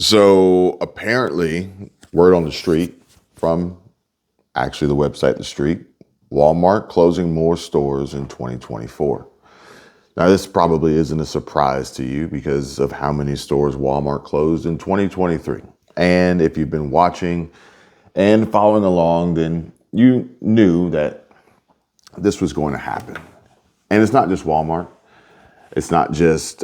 So apparently, word on the street from actually the website The Street, Walmart closing more stores in 2024. Now, this probably isn't a surprise to you because of how many stores Walmart closed in 2023. And if you've been watching and following along, then you knew that this was going to happen. And it's not just Walmart. It's not just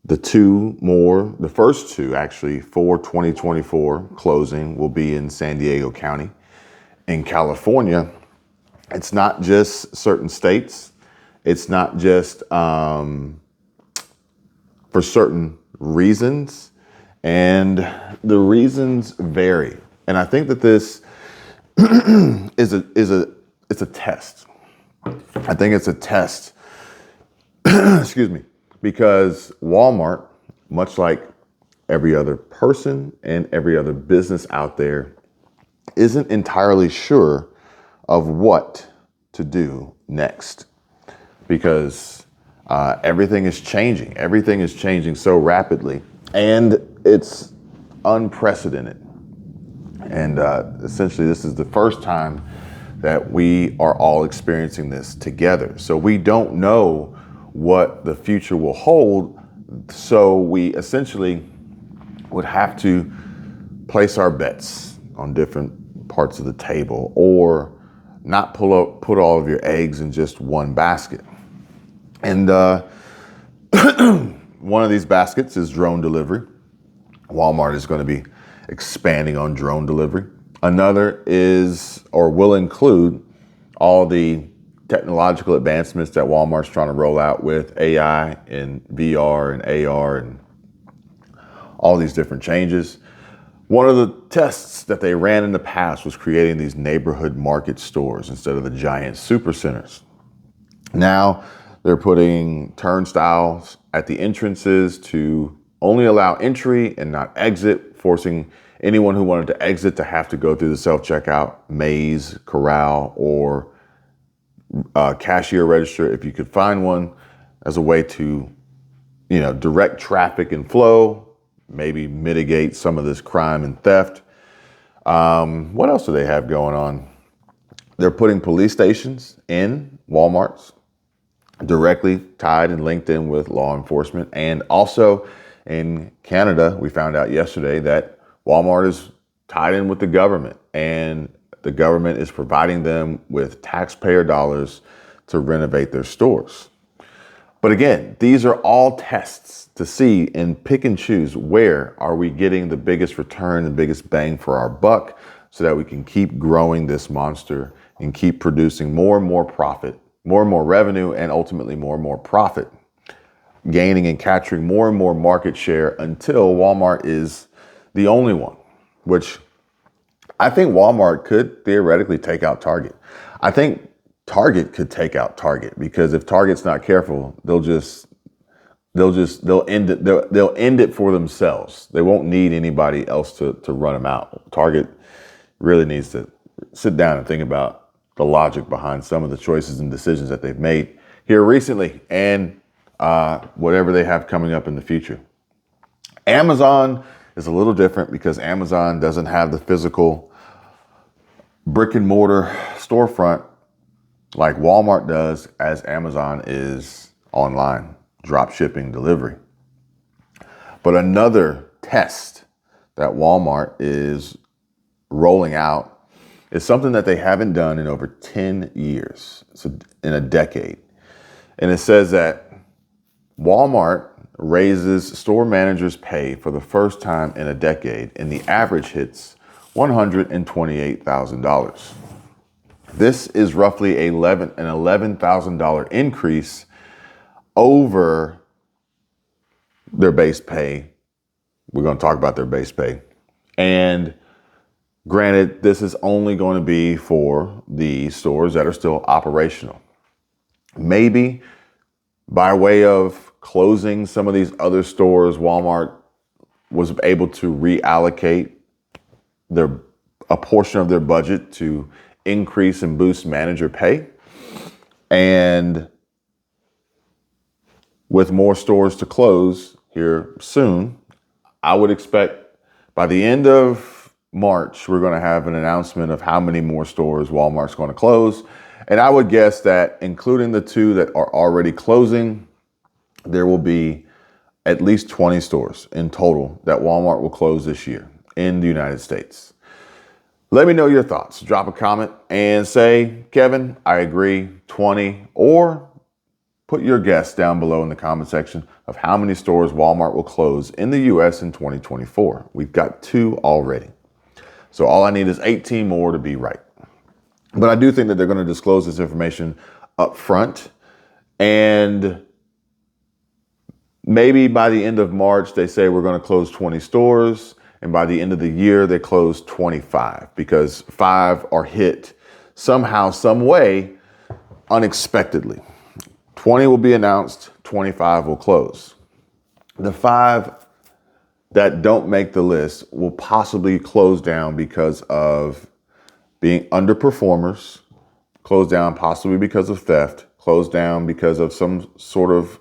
the first two actually for 2024 closing will be in San Diego County. In California, it's not just certain states. It's not just for certain reasons, and the reasons vary. And I think that this it's a test. I think it's a test. Excuse me, because Walmart, much like every other person and every other business out there, isn't entirely sure of what to do next, because everything is changing. Everything is changing so rapidly, and it's unprecedented. And essentially, this is the first time that we are all experiencing this together. So we don't know what the future will hold. So we essentially would have to place our bets on different parts of the table, or not put all of your eggs in just one basket. And one of these baskets is drone delivery. Walmart is going to be expanding on drone delivery. Another is, or will include, all the technological advancements that Walmart's trying to roll out with AI and VR and AR and all these different changes. One of the tests that they ran in the past was creating these neighborhood market stores instead of the giant super centers. Now they're putting turnstiles at the entrances to only allow entry and not exit, forcing anyone who wanted to exit to have to go through the self-checkout maze, corral, or cashier register if you could find one, as a way to, direct traffic and flow, maybe mitigate some of this crime and theft. What else do they have going on? They're putting police stations in Walmarts, directly tied and linked in with law enforcement. And also in Canada, we found out yesterday that Walmart is tied in with the government, and the government is providing them with taxpayer dollars to renovate their stores. But again, these are all tests to see and pick and choose where are we getting the biggest return, the biggest bang for our buck, so that we can keep growing this monster and keep producing more and more profit, more and more revenue, and ultimately more and more profit, gaining and capturing more and more market share until Walmart is the only one, which I think Walmart could theoretically take out Target. I think Target could take out Target, because if Target's not careful, they'll end it for themselves. They won't need anybody else to run them out. Target really needs to sit down and think about the logic behind some of the choices and decisions that they've made here recently, and whatever they have coming up in the future. Amazon is a little different because Amazon doesn't have the physical brick and mortar storefront like Walmart does, as Amazon is online, drop shipping, delivery. But another test that Walmart is rolling out is something that they haven't done in over 10 years, so in a decade. And it says that Walmart raises store managers' pay for the first time in a decade, and the average hits $128,000. This is roughly an $11,000 increase over their base pay. We're going to talk about their base pay. And granted, this is only going to be for the stores that are still operational. Maybe by way of closing some of these other stores, Walmart was able to reallocate a portion of their budget to increase and boost manager pay. And with more stores to close here soon, I would expect by the end of March, we're going to have an announcement of how many more stores Walmart's going to close. And I would guess that including the 2 that are already closing, there will be at least 20 stores in total that Walmart will close this year in the United States. Let me know your thoughts. Drop a comment and say, Kevin, I agree, 20, or put your guess down below in the comment section of how many stores Walmart will close in the US in 2024. We've got 2 already. So all I need is 18 more to be right. But I do think that they're going to disclose this information up front. And maybe by the end of March, they say we're going to close 20 stores. And by the end of the year, they close 25 because 5 are hit somehow, some way, unexpectedly. 20 will be announced, 25 will close. The 5 that don't make the list will possibly close down because of being underperformers, close down possibly because of theft, close down because of some sort of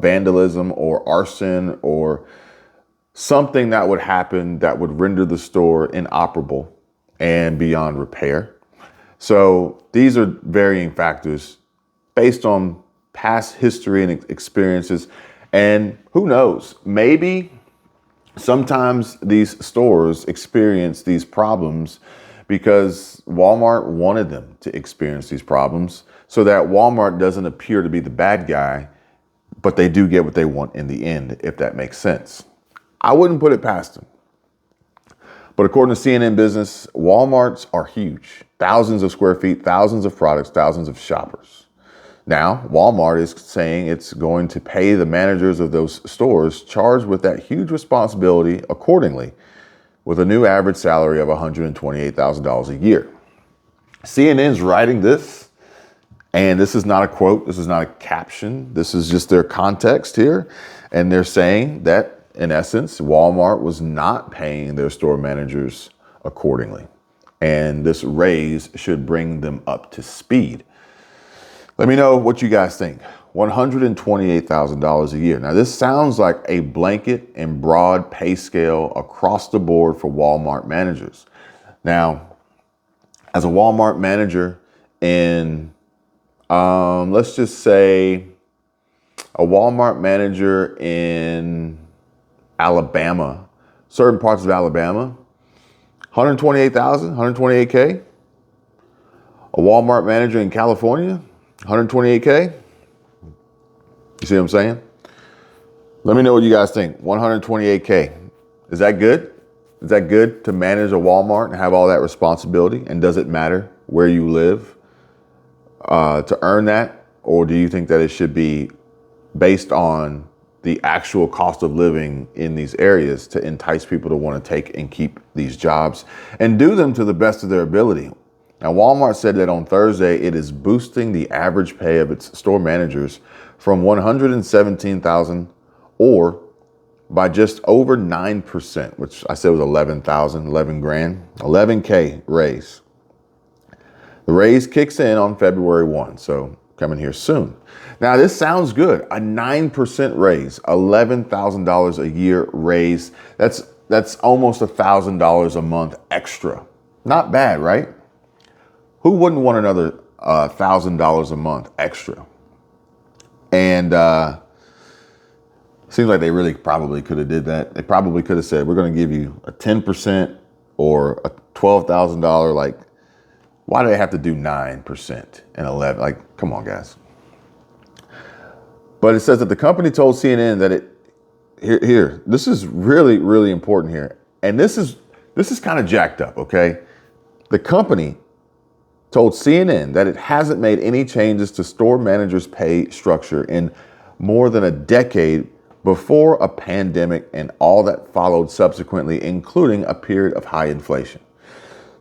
vandalism or arson or something that would happen that would render the store inoperable and beyond repair. So these are varying factors based on past history and experiences. And who knows, maybe sometimes these stores experience these problems because Walmart wanted them to experience these problems so that Walmart doesn't appear to be the bad guy, but they do get what they want in the end, if that makes sense. I wouldn't put it past them. But according to CNN Business, Walmarts are huge. Thousands of square feet, thousands of products, thousands of shoppers. Now, Walmart is saying it's going to pay the managers of those stores charged with that huge responsibility accordingly, with a new average salary of $128,000 a year. CNN's writing this, and this is not a quote, this is not a caption, this is just their context here. And they're saying that, in essence, Walmart was not paying their store managers accordingly. And this raise should bring them up to speed. Let me know what you guys think. $128,000 a year. Now, this sounds like a blanket and broad pay scale across the board for Walmart managers. Now, as a Walmart manager in, let's just say, a Walmart manager in Alabama, certain parts of Alabama, 128,000, 128K. A Walmart manager in California, 128K. You see what I'm saying? Let me know what you guys think. 128K. Is that good? Is that good to manage a Walmart and have all that responsibility? And does it matter where you live to earn that? Or do you think that it should be based on the actual cost of living in these areas to entice people to want to take and keep these jobs and do them to the best of their ability? Now, Walmart said that on Thursday, it is boosting the average pay of its store managers from $117,000 or by just over 9%, which I said was 11,000, 11 grand, 11K raise. The raise kicks in on February 1, so coming here soon. Now, this sounds good. A 9% raise, $11,000 a year raise. That's almost $1,000 a month extra. Not bad, right? Who wouldn't want another $1,000 a month extra? And seems like they really probably could have did that. They probably could have said, we're going to give you a 10% or a $12,000. Like, why do they have to do 9% and 11? Like, come on, guys. But it says that the company told CNN that this is really, really important here. And this is kind of jacked up, okay? The company told CNN that it hasn't made any changes to store managers' pay structure in more than a decade before a pandemic and all that followed subsequently, including a period of high inflation.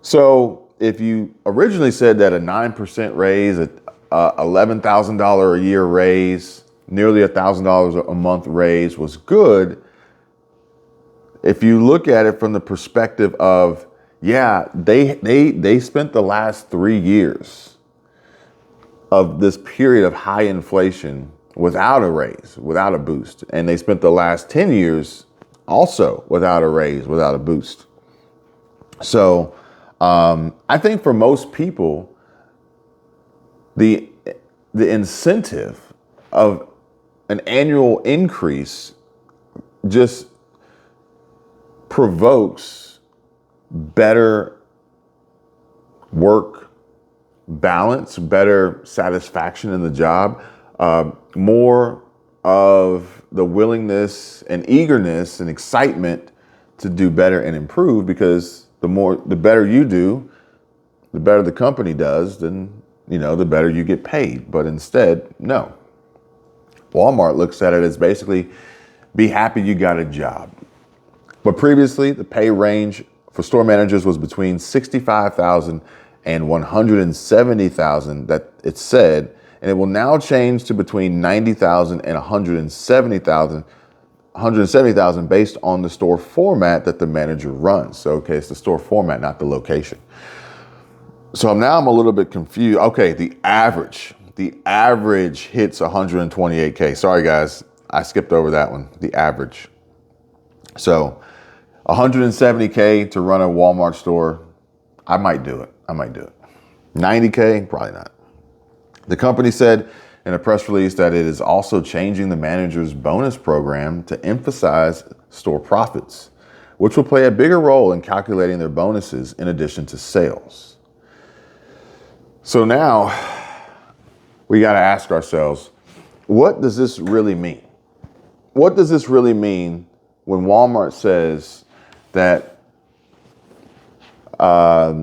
So if you originally said that a 9% raise, a $11,000 a year raise, nearly $1,000 a month raise was good, if you look at it from the perspective of, yeah, they spent the last 3 years of this period of high inflation without a raise, without a boost. And they spent the last 10 years also without a raise, without a boost. So I think for most people, the incentive of an annual increase just provokes better work balance, better satisfaction in the job, more of the willingness and eagerness and excitement to do better and improve, because the better you do, the better the company does, then, the better you get paid. But instead, no. Walmart looks at it as basically, be happy you got a job. But previously, the pay range for store managers was between $65,000 and $170,000, that it said, and it will now change to between $90,000 and $170,000 based on the store format that the manager runs. So, okay, it's the store format, not the location. So now I'm a little bit confused. Okay, the average hits 128K. Sorry guys, I skipped over that one. The average. So 170K to run a Walmart store, I might do it. 90K, probably not. The company said in a press release that it is also changing the manager's bonus program to emphasize store profits, which will play a bigger role in calculating their bonuses in addition to sales. So now we got to ask ourselves, what does this really mean? What does this really mean when Walmart says that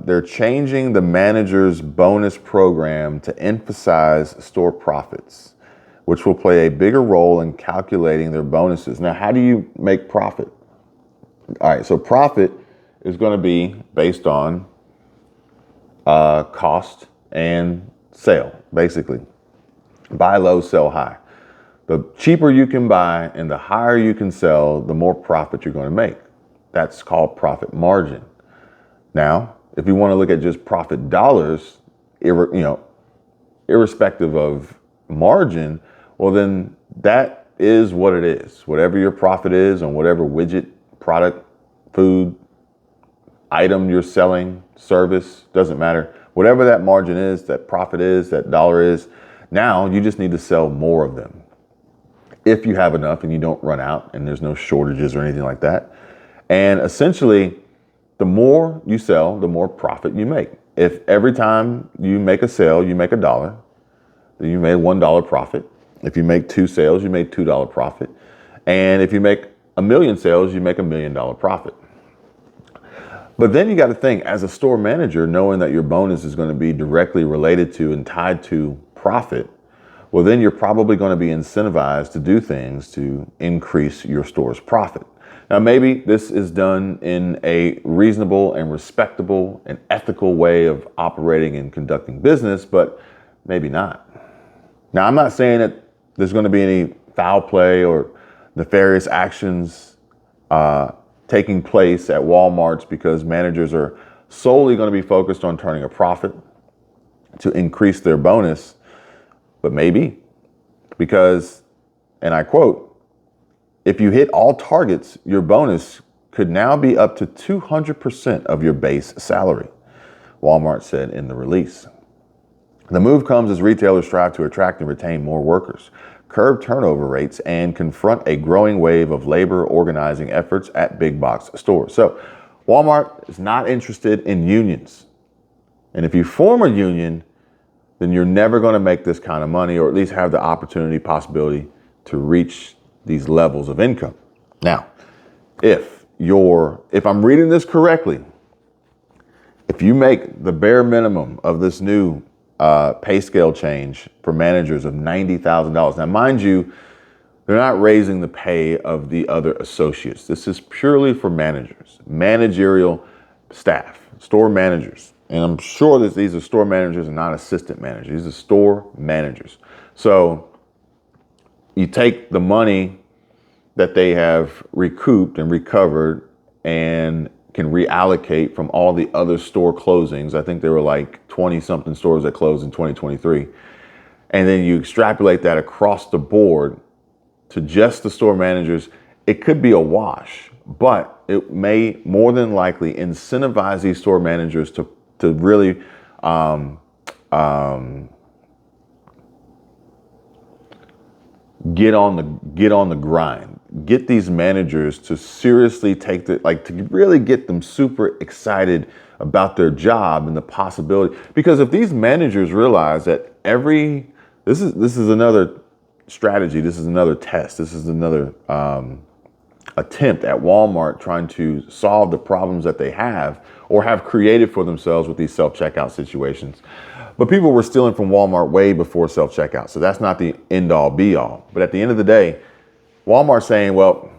they're changing the manager's bonus program to emphasize store profits, which will play a bigger role in calculating their bonuses? Now, how do you make profit? All right, so profit is going to be based on cost and sale, basically. Buy low, sell high. The cheaper you can buy and the higher you can sell, the more profit you're going to make. That's called profit margin. Now, if you want to look at just profit dollars, irrespective of margin, well, then that is what it is. Whatever your profit is on whatever widget, product, food, item you're selling, service, doesn't matter. Whatever that margin is, that profit is, that dollar is, now you just need to sell more of them. If you have enough and you don't run out and there's no shortages or anything like that. And essentially, the more you sell, the more profit you make. If every time you make a sale, you make $1, then you made $1 profit. If you make 2 sales, you made $2 profit. And if you make 1 million sales, you make $1 million profit. But then you got to think, as a store manager, knowing that your bonus is going to be directly related to and tied to profit, well, then you're probably going to be incentivized to do things to increase your store's profit. Now, maybe this is done in a reasonable and respectable and ethical way of operating and conducting business, but maybe not. Now, I'm not saying that there's going to be any foul play or nefarious actions taking place at Walmart's because managers are solely going to be focused on turning a profit to increase their bonus, but maybe because, and I quote, if you hit all targets, your bonus could now be up to 200% of your base salary, Walmart said in the release. The move comes as retailers strive to attract and retain more workers, curb turnover rates, and confront a growing wave of labor organizing efforts at big box stores. So Walmart is not interested in unions. And if you form a union, then you're never going to make this kind of money, or at least have the opportunity, possibility to reach these levels of income. Now, if I'm reading this correctly, if you make the bare minimum of this new pay scale change for managers of $90,000, now mind you, they're not raising the pay of the other associates. This is purely for managers, managerial staff, store managers. And I'm sure that these are store managers and not assistant managers. These are store managers. So you take the money that they have recouped and recovered and can reallocate from all the other store closings. I think there were like 20 something stores that closed in 2023. And then you extrapolate that across the board to just the store managers it could be a wash, but it may more than likely incentivize these store managers to really get on the grind. Get these managers to seriously take to really get them super excited about their job and the possibility. Because if these managers realize that this is another strategy, this is another test, this is another attempt at Walmart trying to solve the problems that they have or have created for themselves with these self-checkout situations. But people were stealing from Walmart way before self-checkout. So that's not the end all be all. But at the end of the day, Walmart's saying, well,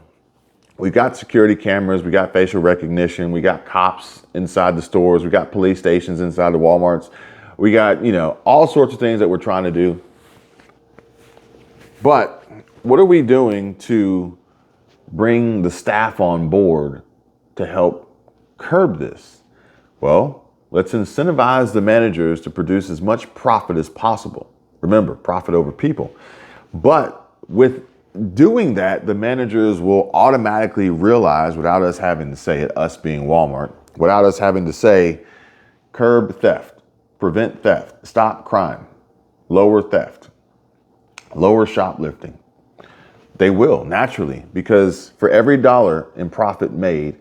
we got security cameras, we got facial recognition, we got cops inside the stores, we got police stations inside the Walmarts. We got, all sorts of things that we're trying to do. But what are we doing to bring the staff on board to help curb this? Well, let's incentivize the managers to produce as much profit as possible. Remember, profit over people. But with doing that, the managers will automatically realize, without us having to say it, us being Walmart, without us having to say, curb theft, prevent theft, stop crime, lower theft, lower shoplifting. They will naturally, because for every dollar in profit made,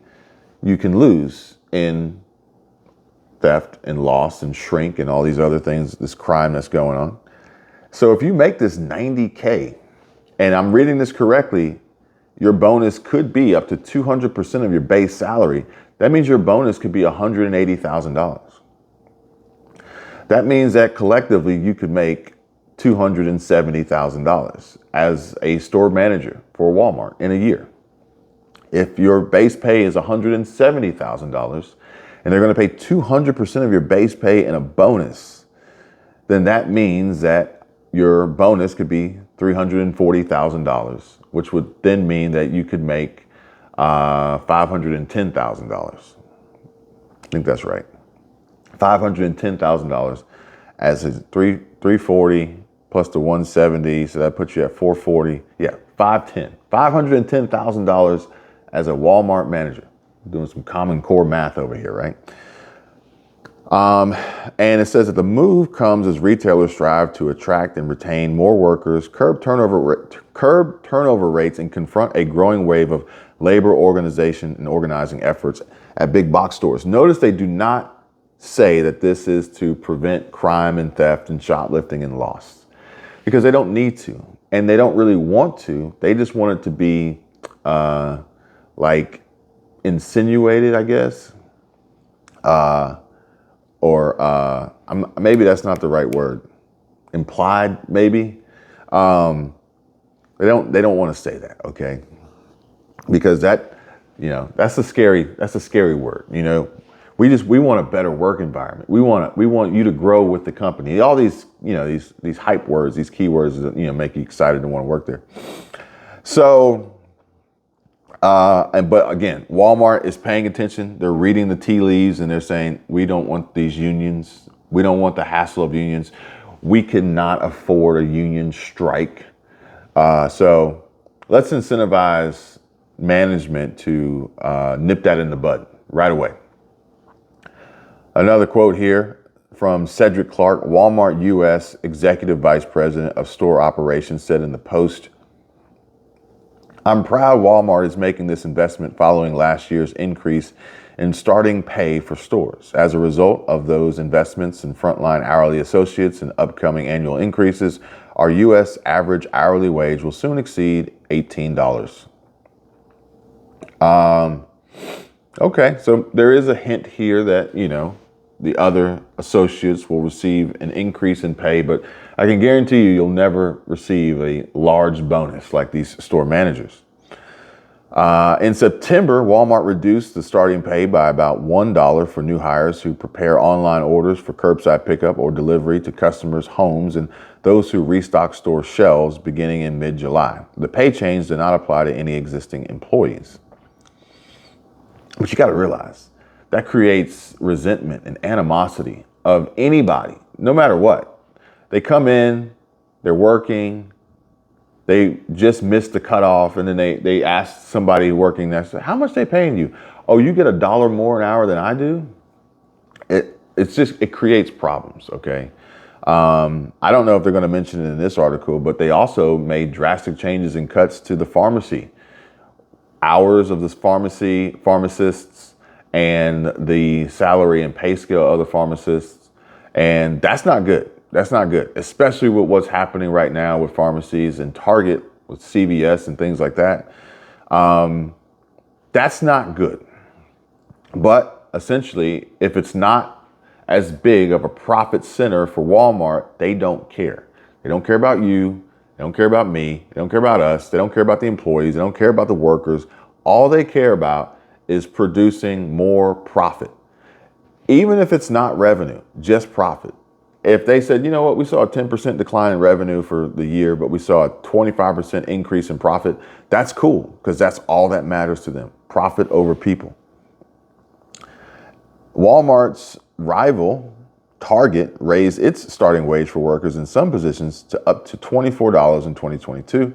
you can lose in theft and loss and shrink and all these other things, this crime that's going on. So if you make this $90K, and I'm reading this correctly, your bonus could be up to 200% of your base salary. That means your bonus could be $180,000. That means that collectively you could make $270,000 as a store manager for Walmart in a year. If your base pay is $170,000 and they're going to pay 200% of your base pay in a bonus, then that means that your bonus could be $340,000, which would then mean that you could make $510,000. I think that's right. $510,000 as a 340 plus the 170, so that puts you at 440. Yeah, $510,000 as a Walmart manager. Doing some Common Core math over here, right? And it says that the move comes as retailers strive to attract and retain more workers, curb turnover rates, and confront a growing wave of labor organization and organizing efforts at big box stores. Notice they do not say that this is to prevent crime and theft and shoplifting and loss, because they don't need to, and they don't really want to. They just want it to be insinuated, I guess, or maybe that's not the right word. Implied, maybe. They don't want to say that, okay? Because that's a scary word. We want a better work environment. We want you to grow with the company. All these these hype words, these keywords that make you excited to want to work there. So. But again, Walmart is paying attention. They're reading the tea leaves and they're saying, we don't want these unions. We don't want the hassle of unions. We cannot afford a union strike. So let's incentivize management to nip that in the bud right away. Another quote here from Cedric Clark, Walmart U.S. Executive Vice President of Store Operations, said in the Post, I'm proud Walmart is making this investment following last year's increase in starting pay for stores. As a result of those investments in frontline hourly associates and upcoming annual increases, our U.S. average hourly wage will soon exceed $18. Okay, so there is a hint here that, the other associates will receive an increase in pay, but I can guarantee you'll never receive a large bonus like these store managers. In September, Walmart reduced the starting pay by about $1 for new hires who prepare online orders for curbside pickup or delivery to customers' homes and those who restock store shelves beginning in mid-July. The pay change did not apply to any existing employees. But you got to realize that creates resentment and animosity of anybody, no matter what. They come in, they're working, they just missed the cutoff, and then they asked somebody working next to them, how much they paying you? Oh, you get $1 more an hour than I do? It creates problems, okay? I don't know if they're going to mention it in this article, but they also made drastic changes and cuts to the pharmacy hours of this pharmacists, and the salary and pay scale of the pharmacists. And that's not good. That's not good, especially with what's happening right now with pharmacies and Target, with CVS and things like that. That's not good. But essentially, if it's not as big of a profit center for Walmart, they don't care. They don't care about you. They don't care about me. They don't care about us. They don't care about the employees. They don't care about the workers. All they care about is producing more profit. Even if it's not revenue, just profit. If they said, you know what, we saw a 10% decline in revenue for the year, but we saw a 25% increase in profit, that's cool, because that's all that matters to them. Profit over people. Walmart's rival, Target, raised its starting wage for workers in some positions to up to $24 in 2022.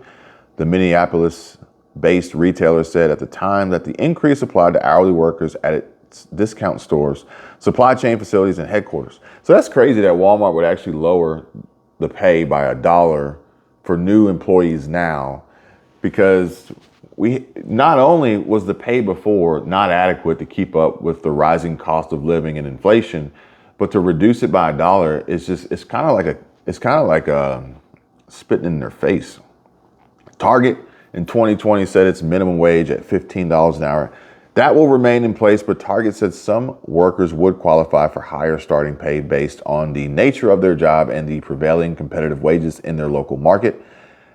The Minneapolis-based retailer said at the time that the increase applied to hourly workers at its discount stores, supply chain facilities, and headquarters. So that's crazy that Walmart would actually lower the pay by $1 for new employees now, because we not only was the pay before not adequate to keep up with the rising cost of living and inflation, but to reduce it by $1 is just, it's kind of like spitting in their face. Target in 2020 set its minimum wage at $15 an hour. That will remain in place, but Target said some workers would qualify for higher starting pay based on the nature of their job and the prevailing competitive wages in their local market.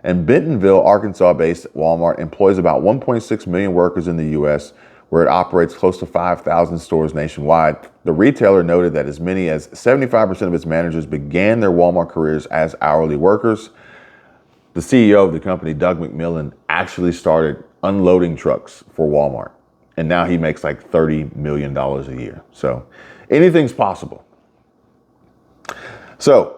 And Bentonville, Arkansas-based Walmart employs about 1.6 million workers in the U.S., where it operates close to 5,000 stores nationwide. The retailer noted that as many as 75% of its managers began their Walmart careers as hourly workers. The CEO of the company, Doug McMillon, actually started unloading trucks for Walmart, and now he makes like $30 million a year. So anything's possible. So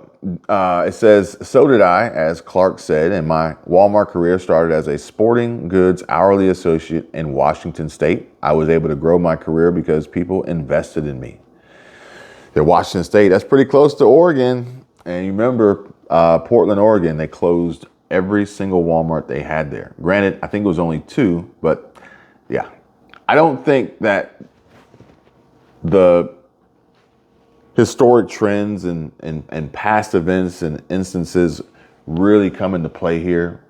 it says, so did I, as Clark said, and my Walmart career started as a sporting goods hourly associate in Washington State. I was able to grow my career because people invested in me. In Washington State, that's pretty close to Oregon. And you remember Portland, Oregon, they closed every single Walmart they had there. Granted, I think it was only 2, but yeah. I don't think that the historic trends and past events and instances really come into play here,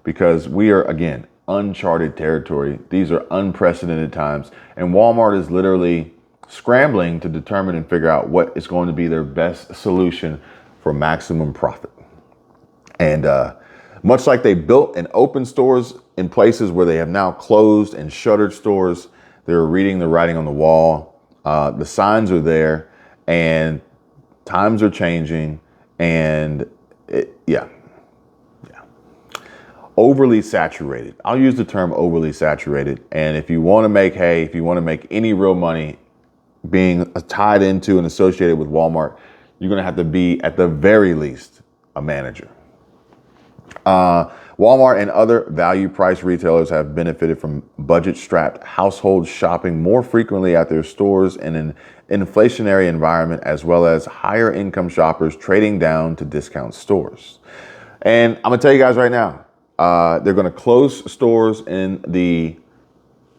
because we are, again, uncharted territory. These are unprecedented times, and Walmart is literally scrambling to determine and figure out what is going to be their best solution for maximum profit. And much like they built and opened stores in places where they have now closed and shuttered stores, they're reading the writing on the wall. The signs are there. And times are changing, and overly saturated. I'll use the term overly saturated. And if you want to make hay, if you want to make any real money being tied into and associated with Walmart, you're going to have to be, at the very least, a manager. Walmart and other value price retailers have benefited from budget-strapped households shopping more frequently at their stores in an inflationary environment, as well as higher income shoppers trading down to discount stores. And I'm gonna tell you guys right now, they're gonna close stores in the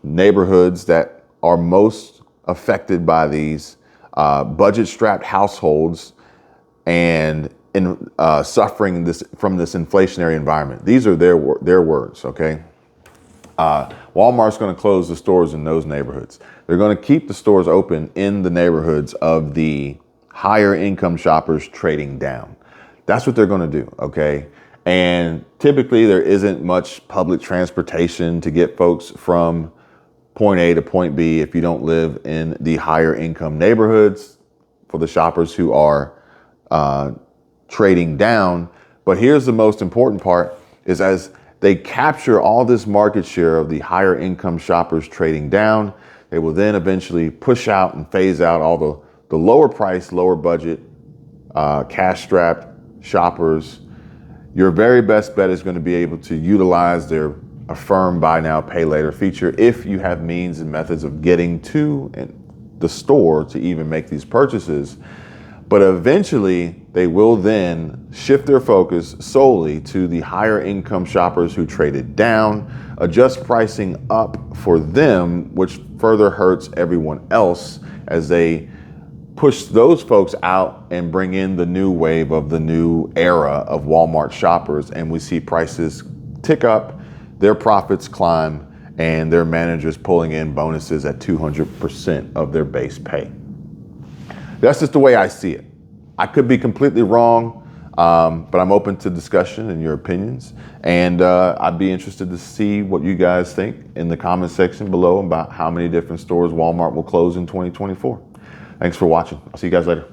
neighborhoods that are most affected by these budget-strapped households and suffering from this inflationary environment. These are their words, okay? Walmart's going to close the stores in those neighborhoods. They're going to keep the stores open in the neighborhoods of the higher income shoppers trading down. That's what they're going to do, okay? And typically there isn't much public transportation to get folks from point A to point B if you don't live in the higher income neighborhoods for the shoppers who are trading down. But here's the most important part, is as they capture all this market share of the higher income shoppers trading down, they will then eventually push out and phase out all the lower price, lower budget, cash strapped shoppers. your very best bet is going to be able to utilize their Affirm Buy Now Pay Later feature if you have means and methods of getting to the store to even make these purchases. But eventually they will then shift their focus solely to the higher income shoppers who traded down, adjust pricing up for them, which further hurts everyone else as they push those folks out and bring in the new wave of the new era of Walmart shoppers. And we see prices tick up, their profits climb, and their managers pulling in bonuses at 200% of their base pay. That's just the way I see it. I could be completely wrong, but I'm open to discussion and your opinions. And I'd be interested to see what you guys think in the comment section below about how many different stores Walmart will close in 2024. Thanks for watching. I'll see you guys later.